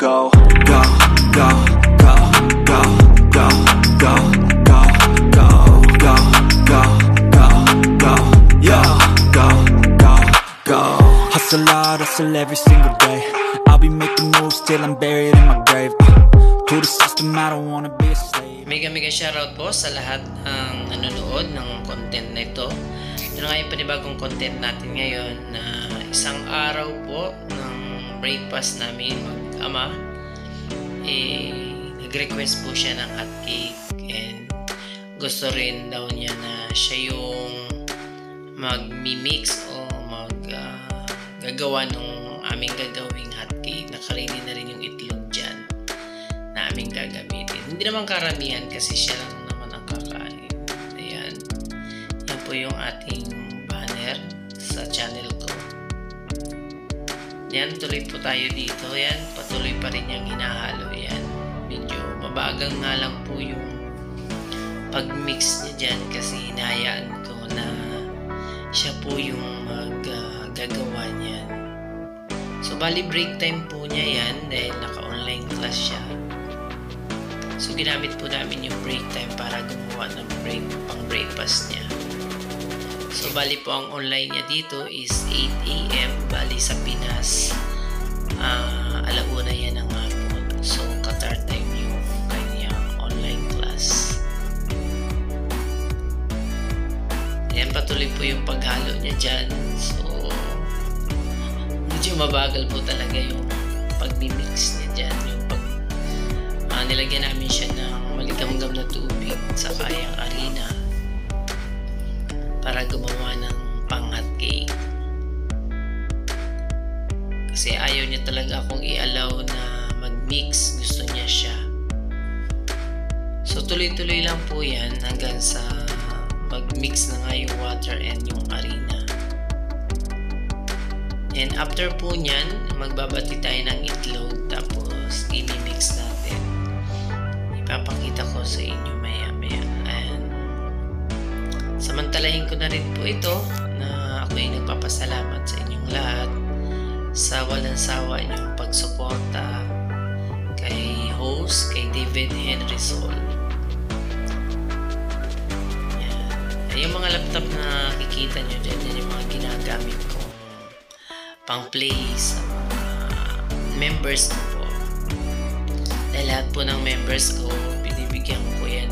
Go, go, go, go, go, go, go, go, go, go, go, go, go, yo, go, go, go. Hustle hard, hustle every single day. I'll be making moves till I'm buried in my grave. To the system, I don't wanna be a slave. Mega shoutout po sa lahat ng nanonood ng content na ito. Ito na nga yung panibagong content natin ngayon na isang araw po ng breakfast namin mag-ama. Nag-request po siya ng hot cake and gusto rin daw niya na siya yung mag-mix o gagawa ng aming gagawing hot cake. Nakaready na rin yung itlog dyan na aming gagamitin. Hindi naman karamihan kasi siya lang naman ang kakain. Ayan. Yan po yung ating banner sa channel ko. Yan, tuloy po tayo dito. Yan, patuloy pa rin yung hinahalo. Yan, medyo mabagal nga lang po yung pag-mix niya dyan kasi hinahayaan ko na siya po yung gagawa niyan. So, bali break time po niya yan dahil naka-online class siya. So, ginamit po namin yung break time para gumawa ng pang-breakfast niya. So, bali po ang online niya dito is 8 AM. Bali sa Pinas, alauna yan ng hapon. So, Qatar time yung kanyang online class. Ayan, patuloy po yung paghalo niya dyan. So, medyo mabagal po talaga yung pag-mix niya dyan. Yung nilagyan namin siya ng maligamgam na tubig sa kayang arena para gumawa ng pang-hot cake. Kasi ayaw niya talaga akong i-allow na mag-mix. Gusto niya siya. So, tuloy-tuloy lang po yan hanggang sa mag-mix na nga yung water and yung arena. And after po nyan, magbabati tayo ng itlog tapos i-mix natin. Ipapakita ko sa inyo maya-maya. And samantalahin ko na rin po ito na ako ay nagpapasalamat sa inyong lahat sa walang sawa inyong pagsuporta kay host, kay David Henry Sol. Yung mga laptop na kikita nyo dyan, yan yung mga ginagamit ko pang play sa mga members ko po. Dahil lahat po ng members ko, binibigyan ko yan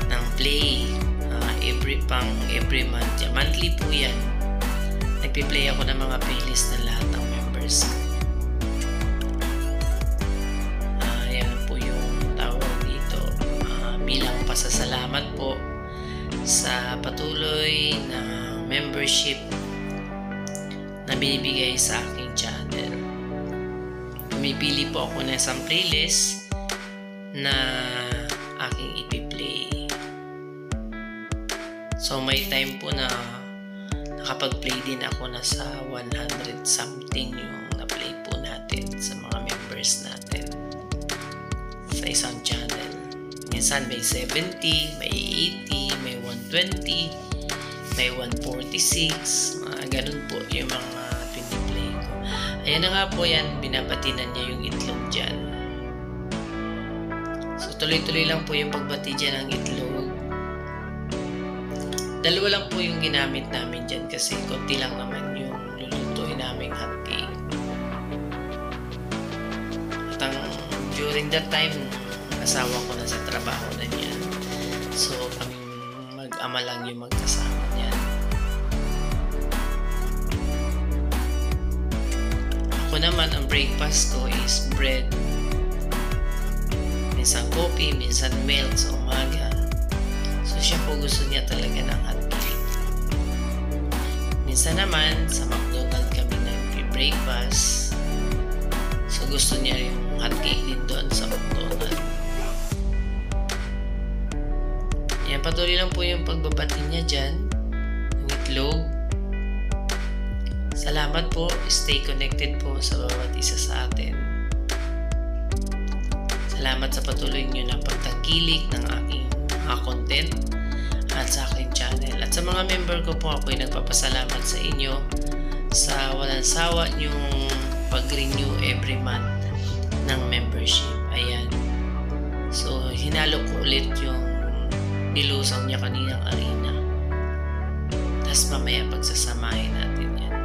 ng play every month. Yeah, monthly po yan. Nagpi-play ako ng mga playlist ng lahat ng members ko. Yan po yung tawag dito. Bilang pasasalamat po sa patuloy na membership na binibigay sa aking channel. Pumipili po ako ng isang playlist na aking ipi-play. So may time po na nakapag-play din ako na sa 100 something yung na-play po natin sa mga members natin sa isang channel. Minsan may 70, may 80, may 120, may 146, ganun po yung mga piniplay ko. Ayan na nga po yan, binabatinan niya yung itlog dyan. So tuloy-tuloy lang po yung pagbati dyan ng itlog. Dalawa lang po yung ginamit namin dyan kasi konti lang naman yung lulutuin naming hot cake. At during that time, asawa ko na sa trabaho na niya. So, kaming mag-ama lang yung magkasama niya. Ako naman, ang breakfast ko is bread. Minsan coffee, minsan milk sa umaga. So, siya po gusto niya talaga ng hot cake. Minsan naman, sa McDonald's kami nag-breakfast. So, gusto niya yung hot cake din doon sa McDonald's. Yan, patuloy lang po yung pagbabati niya dyan ng itlog. Salamat po. Stay connected po sa bawat isa sa atin. Salamat sa patuloy niyo na pagtangkilik ng aking mga content at sa aking channel. At sa mga member ko po, ako ay nagpapasalamat sa inyo sa walang sawa niyong pag-renew every month ng membership. Ayan. So, hinalo ko ulit yung nilusaw niya kaninang arena. Tapos mamaya pagsasamahin natin yan.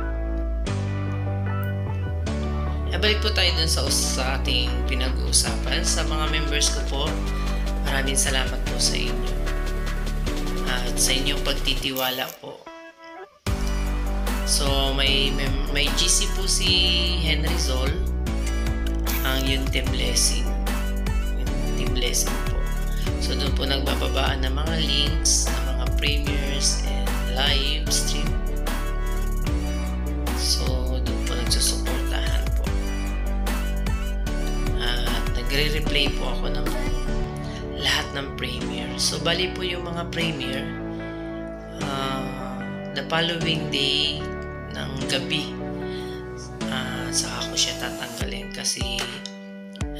Balik po tayo dun sa ating pinag-uusapan. Sa mga members ko po, maraming salamat po sa inyo. At sa inyong pagtitiwala po. So, may GC po si Henry Zol. Ang yung Team Blessing. Yung Team Blessing po. So, doon po nagbababaan ng mga links, ng mga premieres, and live stream. So, doon po nagsusuportahan po. At nagre-replay po ako ng lahat ng premiere. So, bali po yung mga premiere the following day ng gabi saka ko siya tatanggalin kasi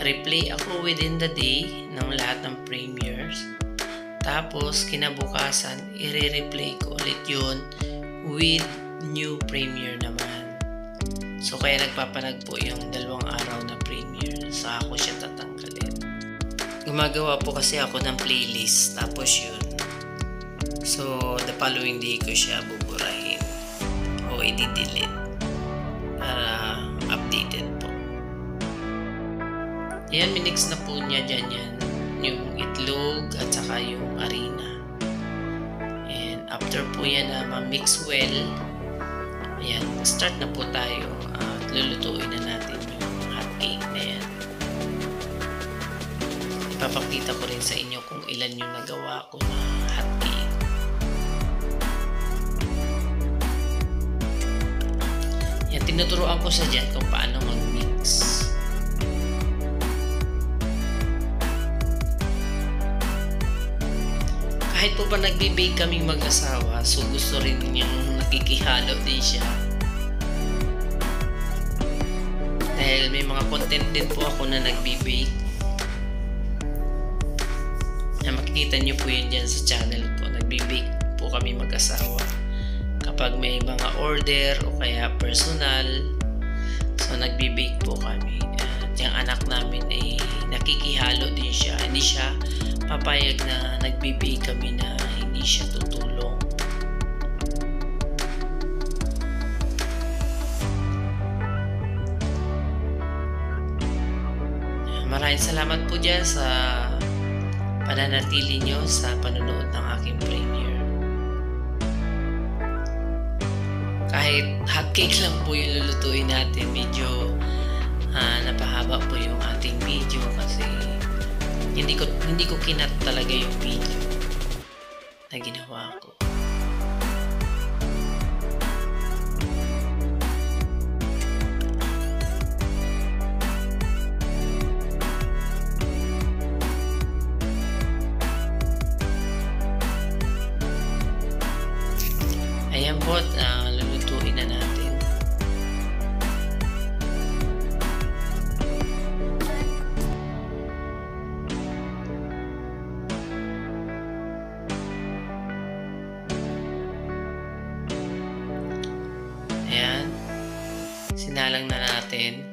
replay ako within the day ng lahat ng premieres. Tapos kinabukasan i-replay ko ulit yun with new premiere naman. So kaya nagpapanag po yung 2 araw na premiere, saka ko siya tatanggalin. Gumagawa po kasi ako ng playlist, tapos yun, so the following day ko siya buburahin o i-delete para updated po. Ayan, minix na po niya dyan yan, yung itlog at saka yung arena. And after po yan na ma-mix well, ayan, start na po tayo at lulutuin na natin yung hot cake na yan. Ipapakita ko rin sa inyo kung ilan yung nagawa ko na hot cake. Yan, tinuturuan ko siya dyan kung paano mag-mix. Kahit po pa nagbe-bake kaming mag-asawa, so gusto rin niyang nakikihalo din siya. Dahil may mga content din po ako na nagbe-bake. Makikita niyo po yun dyan sa channel ko. Nagbe-bake po kami mag-asawa. Kapag may mga order o kaya personal, so nagbe-bake po kami. At yung anak namin ay nakikihalo din siya. Hindi siya papayag na nagbe-bake kami na hindi siya tutulong. Maraming salamat po dyan sa pananatili nyo sa panonood ng aking premiere. Kahit hot cake lang po yung lulutuin natin, medyo napahaba po yung ating video kasi hindi ko kinat talaga yung video na ginawa ko. Ayan po, lulutuin na natin. Ayan, sinalang na natin.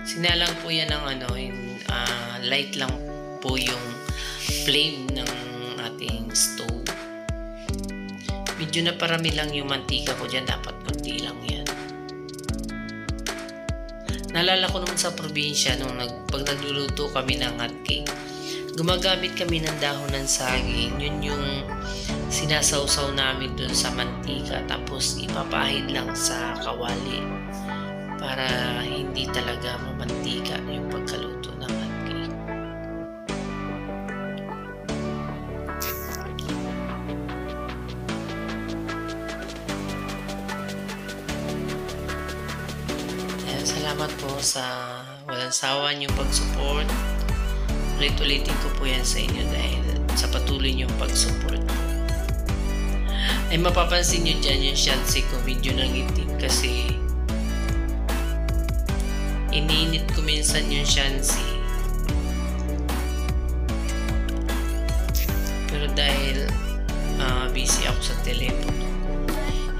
Sinalang po yan ng light lang po yung flame ng ating stove. Medyo na parami lang yung mantika ko dyan, dapat kunti lang yan. Naalala ko naman sa probinsya nung pag nagluluto kami ng hot cake, gumagamit kami ng dahon ng saging. Yun yung sinasawsaw namin dun sa mantika, tapos ipapahid lang sa kawali para hindi talaga mamantika yung pagkaluto ng hot cake. Salamat po sa walang sawa niyong pag-support. Ulit-ulitin ko po yan sa inyo dahil sa patuloy niyong pag-support po. Ay mapapansin niyo dyan yung shansi ko, medyo nangitim kasi ininit ko minsan yung shansi. Pero dahil busy ako sa telepono,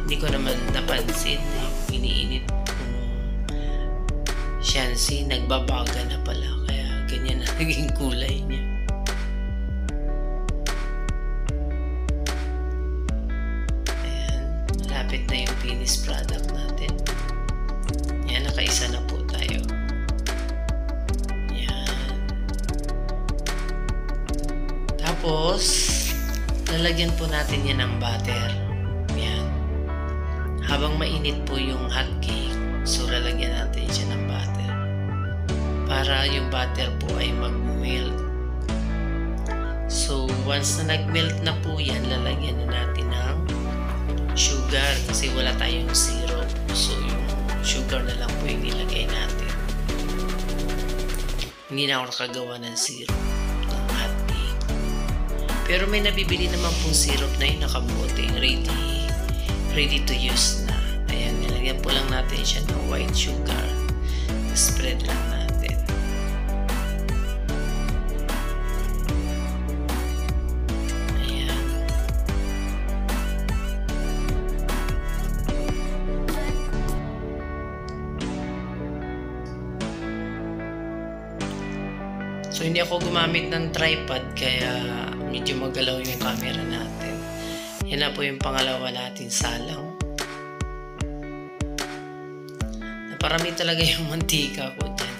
Hindi ko naman napansin iniinit Shansi, nagbabaga na pala, kaya ganyan na naging kulay niya. Ayan, malapit na yung finished product natin. Ayan, nakaisa na po tayo. Ayan. Tapos, lalagyan po natin yan ng butter. Ayan. Habang mainit po yung hot cake, so lalagyan natin siya ng butter. Para yung butter po ay mag-melt. So, once na nag-melt na po yan, lalagyan na natin ng sugar kasi wala tayong syrup. So, yung sugar na lang po yung nilagay natin. Hindi na ako nakagawa ng syrup ng hot cake. Pero may nabibili naman pong syrup na yun, nakabuting, ready to use na. Ayan, nilagyan po lang natin siya ng white sugar. Spread lang natin. Ayan. So, hindi ako gumamit ng tripod kaya medyo magalaw yung camera natin. Yan na po yung pangalawa natin salang. Naparami talaga yung mantika ko dyan.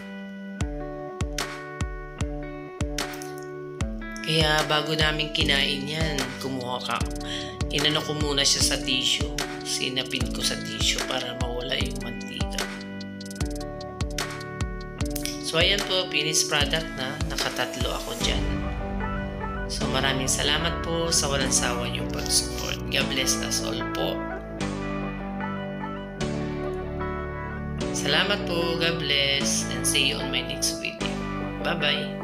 Kaya bago namin kinain yan, kumuha ka. Inano ko muna siya sa tissue. Sinapin ko sa tissue para mawala yung mantika. So ayan po, finished product na. Nakatatlo ako dyan. So maraming salamat po sa walang sawa niyong pag-support. God bless us all po. Salamat po, God bless, and see you on my next video. Bye-bye!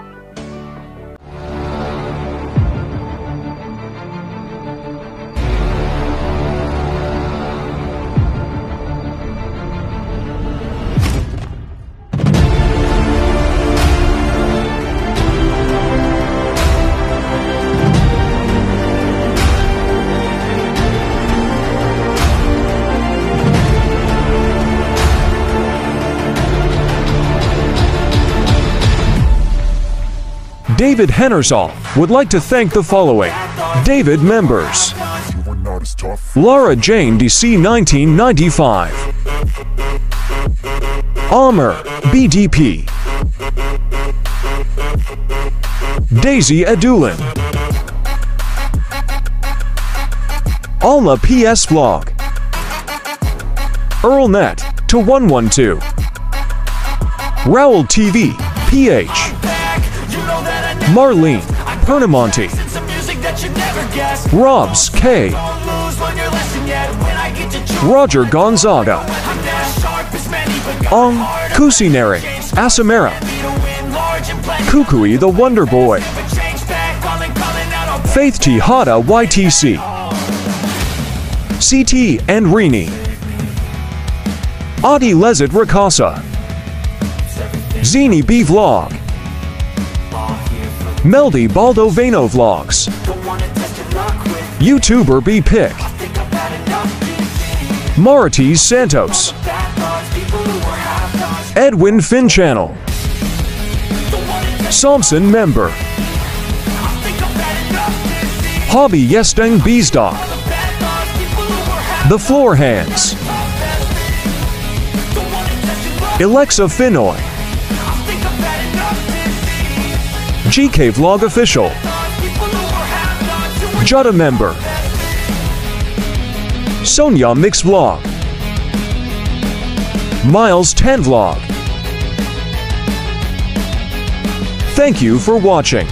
David Hennersall would like to thank the following David members: Laura Jane DC 1995, Amr BDP, Daisy Adulin, Alma PS Vlog, EarlNet to 112, Raoul TV PH, Marlene Pernamonte, Robs K, Roger Gonzaga, Ong Kusineri Asamera, Kukui the Wonder Boy, Faith Tejada YTC, CT and Rini, Adi Lezit Rakasa, Zini B Vlog, Meldy Baldoveno Vlogs, YouTuber B Pick, Marites Santos, Edwin Finn Channel, Somson Member, Hobby Yesteng Beesdock, The Floor Hands, Alexa Finoy, GK Vlog Official, Jutta Member, Sonia Mix Vlog, Miles 10 Vlog. Thank you for watching.